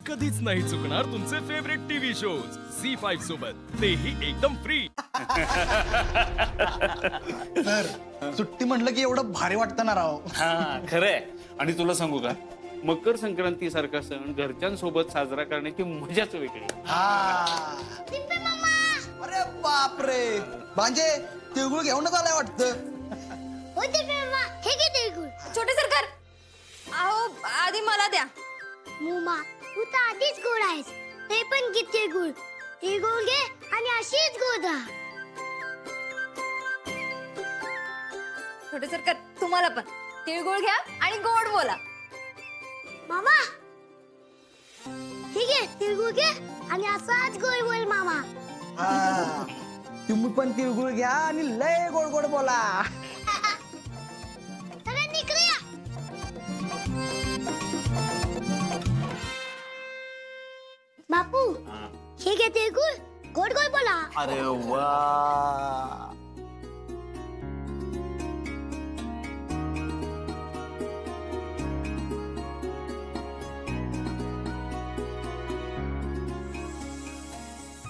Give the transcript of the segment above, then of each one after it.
कधीच नाही चुकणार तुमचे फेवरेट टीव्ही शोज झी5 सोबत, तेही एकदम फ्री. सर सुट्टी म्हटलं की एवढं भारी वाटतं ना राव. हा खरंय. आणि तुला सांगू का, मकर संक्रांती सारखा सण घरच्यांसोबत साजरा करण्याची मजाच वेगळी. हा. अरे बापरे, भांजे तिळगुळ घेऊनच आलाय वाटतं. छोटे सरकार, अहो आधी मला द्या. मुमा तू तर आधीच गोड आहेस, ते पण किती गुळ. ते गोळ घे आणि अशीच गोड राहा. छोटे सरकार, तुम्हाला पण तिळगुळ घ्या आणि गोड बोला. मामा ठीक आहे, तिळगुळ घे आणि असाच गोड बोल मामा. हा. तुम्ही पण तिळगुळ घ्या आणि लय गोड गोड बोला. सगळ्यांनी इकडे या. बापू हे घे तिळगुळ, गोड गोड बोला. अरे वा.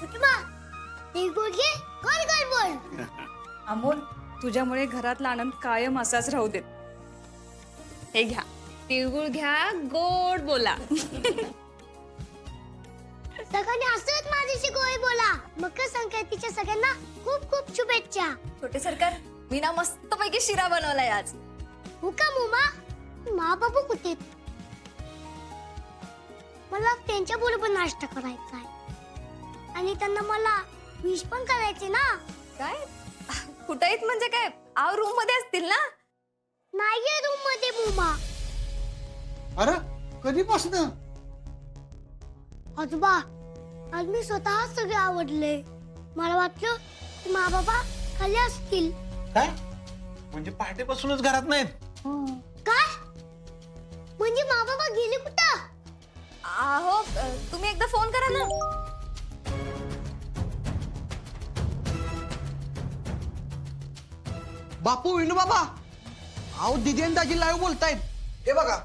कुटुंबा तिळगुळ घे, गोड गोड बोल. अमोल, तुझ्यामुळे घरातला आनंद कायम असाच राहू देत. हे घ्या, तिळगुळ घ्या, गोड बोला. सगळ्यांनी असंच माझ्याशी गोड बोला. मकर संक्रांतीच्या सगळ्यांना खूप खूप शुभेच्छा. छोटे सरकार, मी ना मस्तपैकी शिरा बनवलाय आज. हो का मुमा? मा बाबू कुठे आहेत? मला त्यांच्या बरोबर नाश्ता करायचा आहे आणि त्यांना मला विश पण करायचे ना. काय कुठे आहेत म्हणजे काय? आव रूम मध्ये असतील ना. नाहीये रूम मध्ये मुमा. अरे कधीपासून? आजोबा आज मी स्वतः सगळे आवडले. मला वाटलं की मा बाबा खाली असतील. काय म्हणजे पहाटेपासूनच घरात नाहीत? काय म्हणजे मा बाबा गेले कुठं? अहो तुम्ही एकदा फोन करा ना. बापू, विनू बाबा, अहो दिदी आणि दाजी लाईव्ह बोलतायत. हे बघा.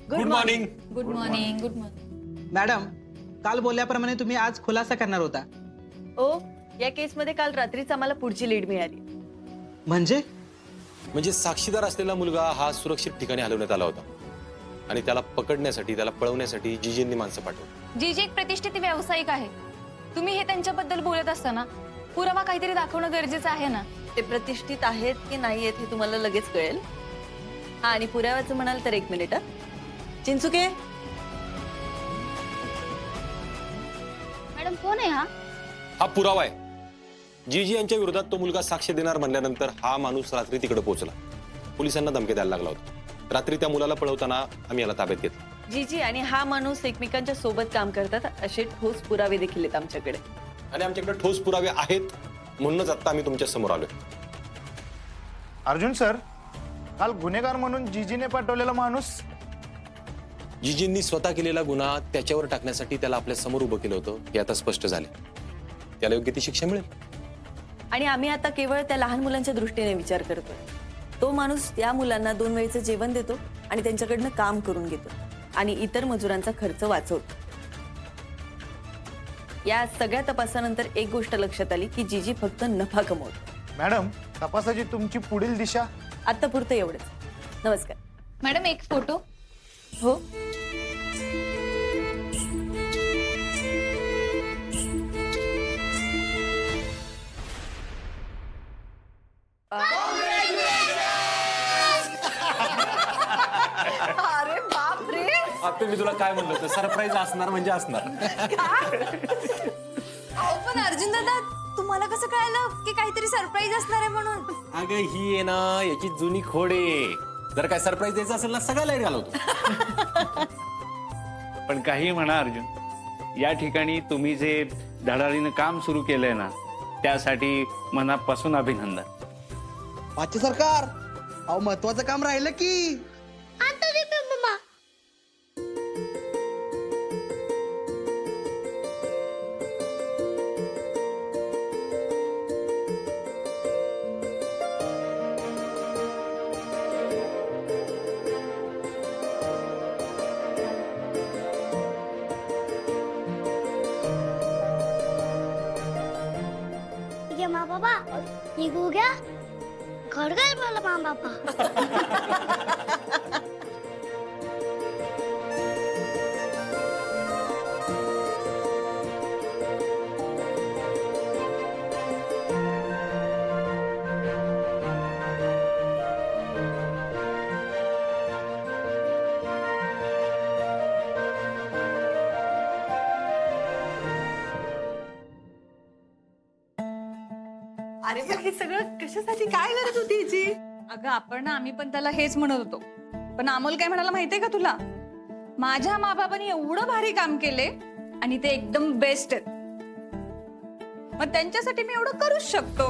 Good morning. Good morning. Good morning. Madam, काल बोलल्याप्रमाणे तुम्ही आज खुलासा करणार होता. ओ, या केसमध्ये काल रात्रीच आम्हाला पुढची लीड मिळाली. म्हणजे साक्षीदार असलेला मुलगा हा सुरक्षित ठिकाणी हलवण्यात आला होता आणि त्याला पकडण्यासाठी, त्याला पळवण्यासाठी जीजींनी माणसं पाठवली. जीजी एक प्रतिष्ठित व्यावसायिक आहे. तुम्ही हे त्यांच्याबद्दल बोलत असताना पुरावा काहीतरी दाखवणं गरजेचं आहे ना. ते प्रतिष्ठित आहेत की नाही आहेत हे तुम्हाला लगेच कळेल. हा, आणि पुराव्याचं म्हणाल तर 1 मिनिट. चिंचुके, मॅडम कोण आहे हा? हा पुरावा आहे. जीजी यांच्या विरोधात तो मुलगा साक्ष देणार म्हणल्यानंतर हा माणूस रात्री तिकडे पोहोचला. पोलिसांना धमकी द्यायला लागला होता. रात्री त्या मुलाला पळवताना आम्ही याला ताब्यात घेतलं. जीजी आणि हा माणूस एकमेकांच्या सोबत काम करतात असे ठोस पुरावे देखील आहेत आमच्याकडे. आणि आमच्याकडे ठोस पुरावे आहेत म्हणूनच आता आम्ही तुमच्या समोर आलोय. अर्जुन सर, काल गुन्हेगार म्हणून जीजीने पाठवलेला माणूस. जीजींनी स्वतः केलेला गुन्हा त्याच्यावर टाकण्यासाठी त्याला आपल्या समोर उभं केलं होतं हे आता स्पष्ट झाले. त्याला योग्य ती शिक्षा मिळेल. आणि आम्ही आता केवळ त्या लहान मुलांच्या दृष्टीने विचार करतोय. तो माणूस त्या मुलांना 2 वेळचं जेवण देतो आणि त्यांच्याकडनं काम करून घेतो आणि इतर मजुरांचा खर्च वाचवतो. या सगळ्या तपासानंतर एक गोष्ट लक्षात आली की जीजी फक्त नफा कमवतो. मॅडम, तपासाची तुमची पुढील दिशा. आतापुरतं एवढंच. नमस्कार. मॅडम एक फोटो. हो, अरे बाप रे. आता मी तुला काय म्हणलं होतं, सरप्राईज असणार म्हणजे असणार. अहो पण अर्जुन दादा, तुम्हाला कसं कळलं की काहीतरी सरप्राईज असणार आहे म्हणून? अगं ही आहे ना याची जुनी खोड आहे. जर काय सरप्राईज द्यायचं असेल ना सगळं लाईट घालवतो. पण काही म्हणा अर्जुन, या ठिकाणी तुम्ही जे धडाडीनं काम सुरू केलंय ना, त्यासाठी मनापासून अभिनंदन. पाचे सरकार, अहो महत्वाचं काम राहिलं की. आता दे मामा. घे मा बाबा ही गुळ घ्या खडगल मला मा बाबा अरे पण हे सगळं कशासाठी काय करत होती हिची? अगं आपण ना आम्ही पण त्याला हेच म्हणत होतो, पण अमोल काय म्हणाला माहितीये का तुला? माझ्या माबाबांनी एवढं भारी काम केले आणि ते एकदम बेस्ट आहेत, मग त्यांच्यासाठी मी एवढं करूच शकतो.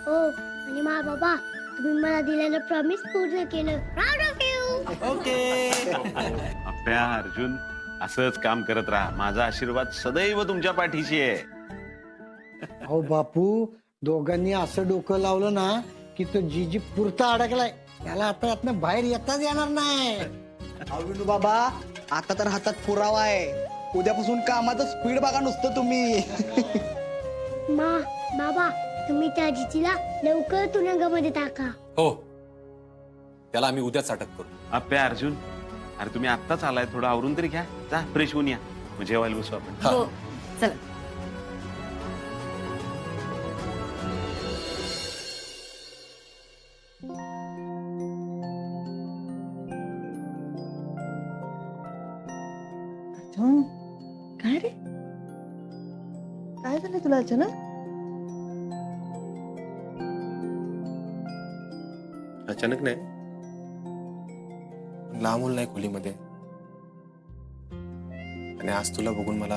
हो आणि मा बाबा तुम्ही मला दिलेलं प्रॉमिस पूर्ण केलं. Proud of you. आपल्या अर्जुन असंच काम करत राहा. माझा आशीर्वाद सदैव तुमच्या पाठीशी आहे. अहो बापू, दोघांनी असं डोकं लावलं ना की तो जीजी पुरता अडकलाय, त्याला आता यातनं बाहेर येताच येणार नाही. विनू बाबा, आता तर हातात पुरावा आहे. उद्यापासून कामाचं स्पीड बघा नुसतं तुम्ही. मा बाबा तुम्ही त्या जिजीला लवकर तुरुंगामध्ये टाका. हो त्याला आम्ही उद्याच अटक करू. आपल्या अर्जुन, अरे तुम्ही आत्ताच आलाय, थोडं आवरून तरी घ्या. जा फ्रेश होऊन या, मग जेवायला बसू आपण. हो चला. काय रे, काय झालं तुला अचानक? अचानक नाही, लांबून नाही खोलीमध्ये. आणि आज तुला बघून मला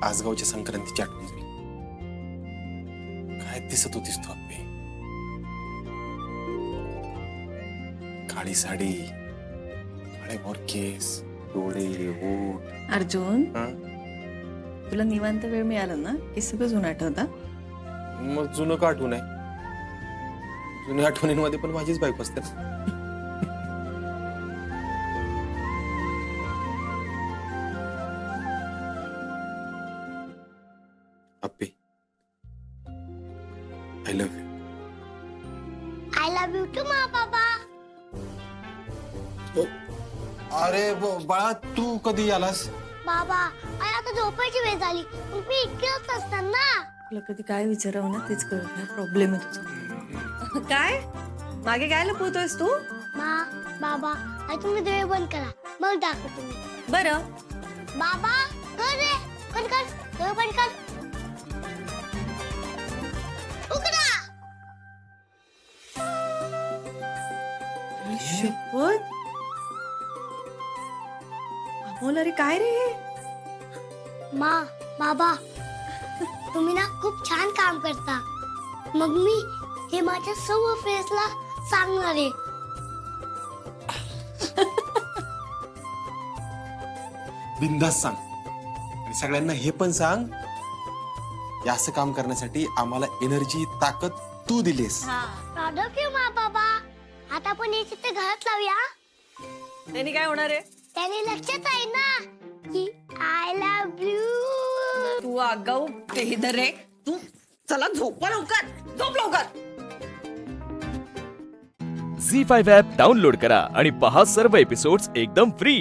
आजगावच्या संक्रांतीची आठवण झाली. काय दिसत होतीस तू आपली, काळी साडी, काळे भोर केस, डोळे, ओठ. अर्जुन, हा? तुला निवांत वेळ मिळाला ना की सगळं जुनं आठवता? मग जुनं का आठवण आहे? जुन्या आठवणींमध्ये पण माझीच बायको असते ना. Appi, I love you. I love you too मा बाबा. अरे बाळा, तू कधी आलास? बाबा आई आता झोपायची वेळ झाली, मग मी इतकेच असतात ना. तुला कधी काय विचारावं ना तेच कळत नाही. प्रॉब्लेम आहे तुझा. काय मागे काय लपवतोयस तू? मा बाबा आई तुम्ही डोळे बंद करा, मग दाखव तुम्ही. बरं, बाबा कर रे, कर कर डोळे बंद कर. उघडा. शपथ. अमोल, अरे काय रे हे? मा बाबा तुम्ही ना खूप छान काम करता, मग मी हे माझ्या सर्व फ्रेंड्सला सांगणार आहे. बिंदास सांग, आणि सगळ्यांना हे पण सांग, हे असं काम करण्यासाठी आम्हाला एनर्जी, ताकद तू दिलीस. प्राऊड ऑफ यू मा बाबा. आता आपण हे चित्र घरात लावूया. त्यांनी काय होणार आहे? त्याने लक्षात आहे ना की आय लव्ह यू. तू आगाऊ बेहदर रे तू. चला झोपा लवकर, झोप लवकर. झी 5 ॲप डाउनलोड करा आणि पहा सर्व एपिसोड्स एकदम फ्री.